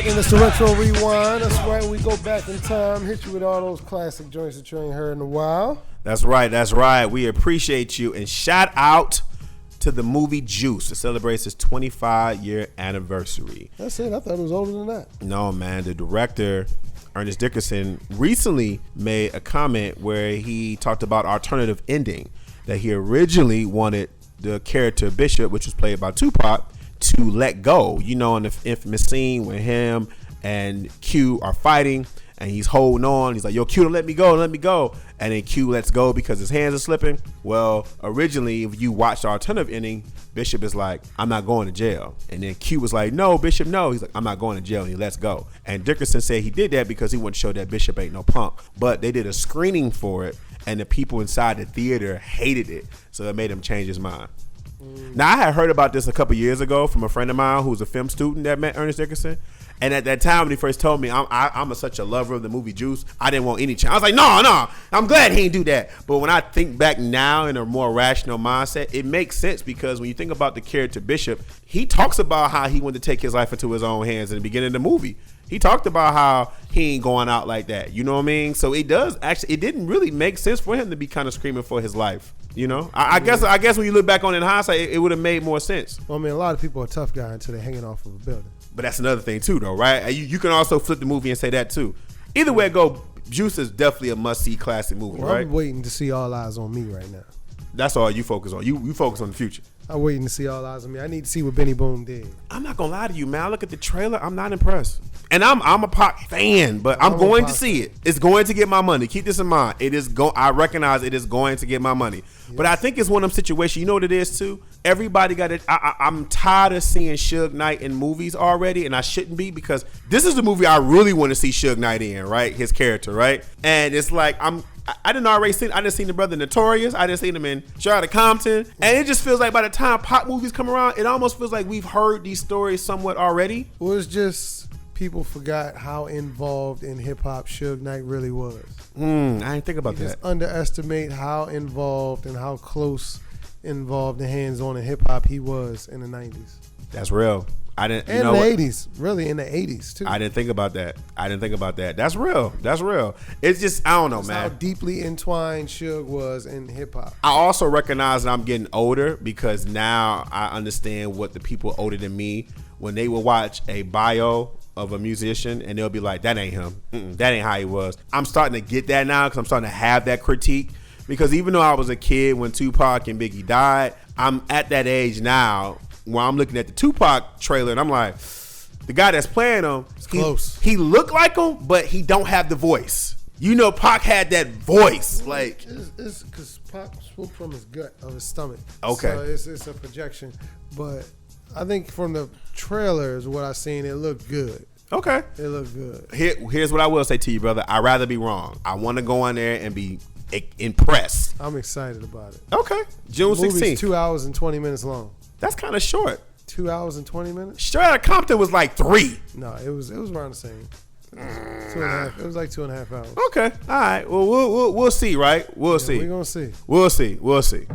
And it's the Retro Rewind. That's right. We go back in time, hit you with all those classic joints that you ain't heard in a while. That's right. That's right. We appreciate you. And shout out to the movie Juice. It celebrates its 25-year anniversary. That's it. I thought it was older than that. No, man. The director, Ernest Dickerson, recently made a comment where he talked about alternative ending, that he originally wanted the character Bishop, which was played by Tupac, to let go. You know, in the infamous scene when him and Q are fighting and he's holding on. He's like, yo, Q, don't let me go, let me go. And then Q lets go because his hands are slipping. Well, originally, if you watch the alternative ending, Bishop is like, I'm not going to jail. And then Q was like, no, Bishop, no. He's like, I'm not going to jail. And he lets go. And Dickerson said he did that because he wanted to show that Bishop ain't no punk. But they did a screening for it, and the people inside the theater hated it. So it made him change his mind. Now, I had heard about this a couple years ago from a friend of mine who's a film student that met Ernest Dickerson. And at that time, when he first told me, I'm such a lover of the movie Juice, I didn't want any chance. I was like, no, I'm glad he didn't do that. But when I think back now in a more rational mindset, it makes sense because when you think about the character Bishop, he talks about how he wanted to take his life into his own hands in the beginning of the movie. He talked about how he ain't going out like that. You know what I mean? So it didn't really make sense for him to be kind of screaming for his life. You know, I guess when you look back on it in hindsight, it would have made more sense. Well, I mean, a lot of people are tough guys until they're hanging off of a building. But that's another thing too, though, right? You can also flip the movie and say that too. Either way it go, Juice is definitely a must-see classic movie, right? I'm waiting to see All Eyes on Me right now. That's all you focus on. You focus on the future. I'm waiting to see All Eyes on Me. I need to see what Benny Boom did. I'm not gonna lie to you, man. I look at the trailer, I'm not impressed. And I'm a Pac fan, but I'm going to see it. It's going to get my money. Keep this in mind. I recognize it is going to get my money. Yes. But I think it's one of them situations. You know what it is too? Everybody got it. I'm tired of seeing Suge Knight in movies already, and I shouldn't be, because this is the movie I really want to see Suge Knight in, right? His character, right? And it's like I didn't see the brother Notorious. I didn't see him in Charlotte Compton. And it just feels like by the time Pac movies come around, it almost feels like we've heard these stories somewhat already. Well, it's just people forgot how involved in hip-hop Suge Knight really was. I didn't think about that. Just underestimate how involved and how close involved and hands-on in hip-hop he was in the 90s. That's real. I didn't. And in the 80s, really in the 80s too. I didn't think about that. That's real. It's just, I don't know, man. How deeply entwined Suge was in hip hop. I also recognize that I'm getting older because now I understand what the people older than me, when they will watch a bio of a musician and they'll be like, that ain't him. That ain't how he was. I'm starting to get that now because I'm starting to have that critique. Because even though I was a kid when Tupac and Biggie died, I'm at that age now where I'm looking at the Tupac trailer and I'm like, the guy that's playing him, close. He looked like him, but he don't have the voice. You know, Pac had that voice. Like, it's because Pac spoke from his gut of his stomach. Okay. So it's a projection. But I think from the trailers, what I seen, it looked good. Okay. It looked good. Here's what I will say to you, brother. I'd rather be wrong. I want to go in there and be impressed. I'm excited about it. Okay. June 16th. The movie's 2 hours and 20 minutes long. That's kind of short. 2 hours and 20 minutes? Straight Outta Compton was like 3. No, it was around the same. 2.5. It was like 2.5 hours. Okay. All right. Well, we'll see, right? We'll see. We're gonna see. We'll see.